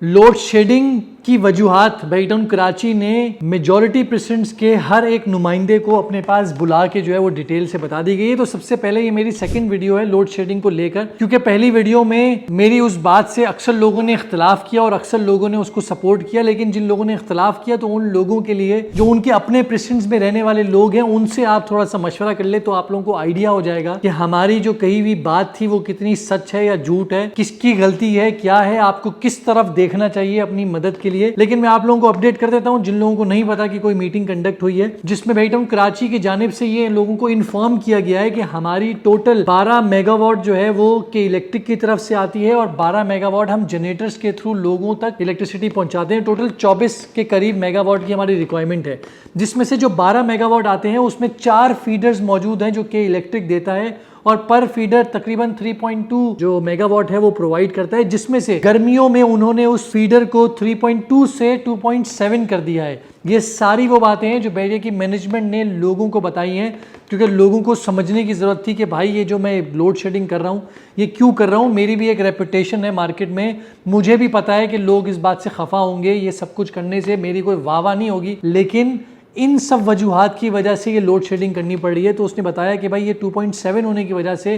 Load shedding की वजूहात बेटाउन कराची ने majority presidents के हर एक नुमाइंदे को अपने पास बुला के जो है वो डिटेल से बता दी गई है। तो सबसे पहले ये मेरी सेकंड वीडियो है लोड शेडिंग को लेकर, क्योंकि पहली वीडियो में मेरी उस बात से अक्सर लोगों ने इख्तलाफ किया और अक्सर लोगों ने उसको सपोर्ट किया, लेकिन जिन लोगों ने इख्तलाफ किया तो उन लोगों के लिए जो उनके अपने प्रेसिडेंट्स में रहने वाले लोग हैं उनसे आप थोड़ा सा मशवरा कर ले तो आप लोगों को आइडिया हो जाएगा कि हमारी जो कही हुई बात थी वो कितनी सच है या झूठ है, किसकी गलती है, क्या है, आपको किस तरफ देखना चाहिए अपनी मदद के लिए। लेकिन मैं आप लोगों को अपडेट कर देता हूं जिन लोगों को नहीं पता कि कोई मीटिंग कंडक्ट हुई है जिसमें बेटाउन कराची की जानिब से ये लोगों को इन्फॉर्म किया गया है कि हमारी टोटल 12 मेगावाट जो है वो के इलेक्ट्रिक की तरफ से आती है और 12 मेगावाट हम जनरेटर्स के थ्रू लोगों तक इलेक्ट्रिसिटी पहुंचाते हैं। टोटल 24 के करीब मेगावाट की हमारी रिक्वायरमेंट है, जिसमें से जो 12 मेगावाट आते हैं उसमें 4 फीडर्स मौजूद हैं जो के इलेक्ट्रिक देता है और पर फीडर तकरीबन 3.2 जो मेगावाट है वो प्रोवाइड करता है, जिसमें से गर्मियों में उन्होंने उस फीडर को 3.2 से 2.7 कर दिया है। ये सारी वो बातें हैं जो बैरिया की मैनेजमेंट ने लोगों को बताई हैं, क्योंकि लोगों को समझने की ज़रूरत थी कि भाई ये जो मैं लोड शेडिंग कर रहा हूँ ये क्यों कर रहा हूँ। मेरी भी एक रेपुटेशन है मार्केट में, मुझे भी पता है कि लोग इस बात से खफा होंगे, ये सब कुछ करने से मेरी कोई वाह नहीं होगी, लेकिन इन सब वजूहात की वजह से ये लोड शेडिंग करनी पड़ रही है। तो उसने बताया कि भाई ये 2.7 होने की वजह से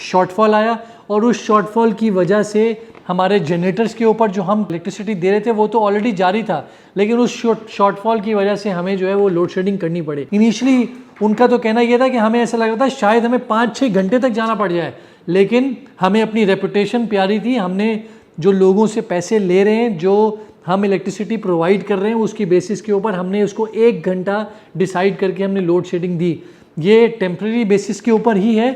शॉर्टफॉल आया और उस शॉर्टफॉल की वजह से हमारे जनरेटर्स के ऊपर जो हम इलेक्ट्रिसिटी दे रहे थे वो तो ऑलरेडी जारी था, लेकिन उस शॉर्टफॉल की वजह से हमें जो है वो लोड शेडिंग करनी पड़ी। इनिशियली उनका तो कहना यह था कि हमें ऐसा लग रहा था शायद हमें 5-6 घंटे तक जाना पड़ जाए, लेकिन हमें अपनी रेपुटेशन प्यारी थी। हमने जो लोगों से पैसे ले रहे हैं, जो हम इलेक्ट्रिसिटी प्रोवाइड कर रहे हैं, उसकी बेसिस के ऊपर हमने उसको 1 घंटा डिसाइड करके हमने लोड शेडिंग दी। ये टेम्प्रेरी बेसिस के ऊपर ही है,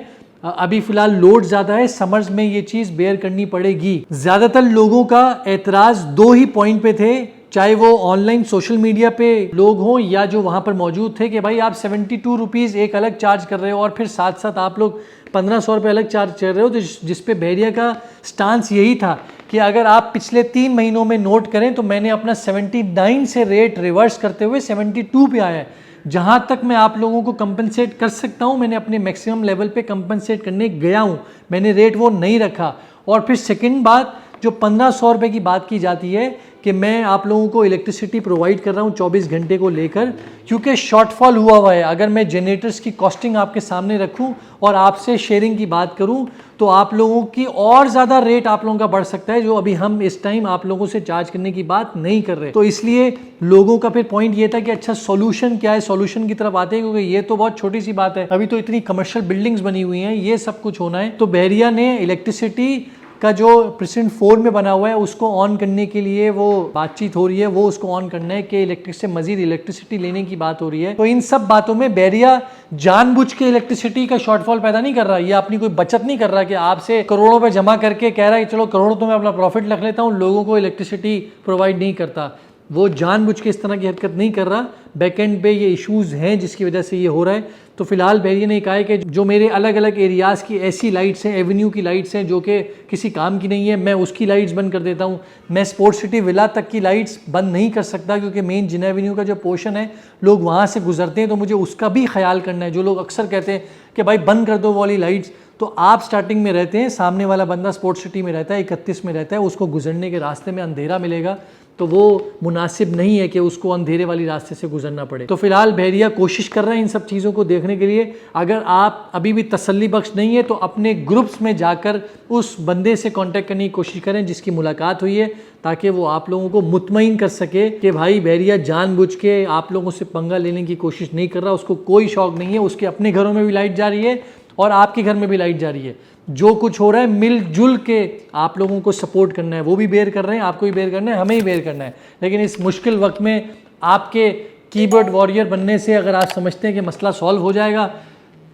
अभी फिलहाल लोड ज़्यादा है, समर्स में ये चीज़ बेयर करनी पड़ेगी। ज़्यादातर लोगों का एतराज़ 2 ही पॉइंट पे थे, चाहे वो ऑनलाइन सोशल मीडिया पे लोग हों या जो वहाँ पर मौजूद थे, कि भाई आप 72 रुपीज़ एक अलग चार्ज कर रहे हो और फिर साथ साथ आप लोग 1500 रुपये अलग चार्ज कर रहे हो। तो जिस पे बैरिया का स्टांस यही था कि अगर आप पिछले 3 महीनों में नोट करें तो मैंने अपना 79 से रेट रिवर्स करते हुए 72 पे आया है। जहाँ तक मैं आप लोगों को कंपनसेट कर सकता हूँ मैंने अपने मैक्सिमम लेवल पे कंपनसेट करने गया हूँ, मैंने रेट वो नहीं रखा। और फिर सेकंड बात, जो 1500 रुपये की बात की जाती है कि मैं आप लोगों को इलेक्ट्रिसिटी प्रोवाइड कर रहा हूँ 24 घंटे को लेकर, क्योंकि शॉर्टफॉल हुआ है। अगर मैं जनरेटर्स की कॉस्टिंग आपके सामने रखूँ और आपसे शेयरिंग की बात करूँ तो आप लोगों की और ज़्यादा रेट आप लोगों का बढ़ सकता है, जो अभी हम इस टाइम आप लोगों से चार्ज करने की बात नहीं कर रहे। तो इसलिए लोगों का फिर पॉइंट ये था कि अच्छा सोल्यूशन क्या है, सोल्यूशन की तरफ आते हैं, क्योंकि ये तो बहुत छोटी सी बात है, अभी तो इतनी कमर्शियल बिल्डिंग्स बनी हुई हैं, ये सब कुछ होना है। तो बैरिया ने इलेक्ट्रिसिटी का जो प्रेसिडेंट 4 में बना हुआ है उसको ऑन करने के लिए वो बातचीत हो रही है, वो उसको ऑन करना है कि इलेक्ट्रिक से मजीद इलेक्ट्रिसिटी लेने की बात हो रही है। तो इन सब बातों में बैरिया जानबूझ के इलेक्ट्रिसिटी का शॉर्टफॉल पैदा नहीं कर रहा, ये अपनी कोई बचत नहीं कर रहा कि आपसे करोड़ों पे जमा करके कह रहा है चलो करोड़ों तो मैं अपना प्रॉफिट रख लेता हूँ, लोगों को इलेक्ट्रिसिटी प्रोवाइड नहीं करता। वो जानबूझ के इस तरह की हरकत नहीं कर रहा, बैकएंड पे ये इश्यूज हैं जिसकी वजह से ये हो रहा है। तो फिलहाल बैरिया ने कहा है कि जो मेरे अलग अलग एरियाज़ की ऐसी लाइट्स हैं, एवेन्यू की लाइट्स हैं जो कि किसी काम की नहीं है, मैं उसकी लाइट्स बंद कर देता हूँ। मैं स्पोर्ट्स सिटी विला तक की लाइट्स बंद नहीं कर सकता, क्योंकि मेन जिना एवेन्यू का जो पोर्शन है लोग वहाँ से गुजरते हैं, तो मुझे उसका भी ख्याल करना है। जो लोग अक्सर कहते हैं कि भाई बंद कर दो वो वाली लाइट्स, तो आप स्टार्टिंग में रहते हैं, सामने वाला बंदा स्पोर्ट्स सिटी में रहता है, 31 में रहता है, उसको गुजरने के रास्ते में अंधेरा मिलेगा, तो वो मुनासिब नहीं है कि उसको अंधेरे वाली रास्ते से गुजरना पड़े। तो फिलहाल बैरिया कोशिश कर रहे हैं इन सब चीज़ों को देखने के लिए। अगर आप अभी भी तसल्ली बख्श नहीं है तो अपने ग्रुप्स में जाकर उस बंदे से कांटेक्ट करने की कोशिश करें जिसकी मुलाकात हुई है, ताकि वो आप लोगों को मुतमईन कर सके कि भाई बैरिया जानबूझ के आप लोगों से पंगा लेने की कोशिश नहीं कर रहा, उसको कोई शौक नहीं है, उसके अपने घरों में भी लाइट जा रही है और आपके घर में भी लाइट जा रही है। जो कुछ हो रहा है मिलजुल के आप लोगों को सपोर्ट करना है, वो भी बेयर कर रहे हैं, आपको भी बेयर करना है, हमें ही बेयर करना है। लेकिन इस मुश्किल वक्त में आपके कीबोर्ड वॉरियर बनने से अगर आप समझते हैं कि मसला सॉल्व हो जाएगा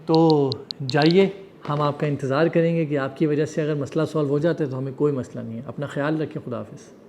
तो जाइए, हम आपका इंतज़ार करेंगे कि आपकी वजह से अगर मसला सॉल्व हो जाता है तो हमें कोई मसला नहीं है। अपना ख्याल रखिए, खुदा हाफिज़।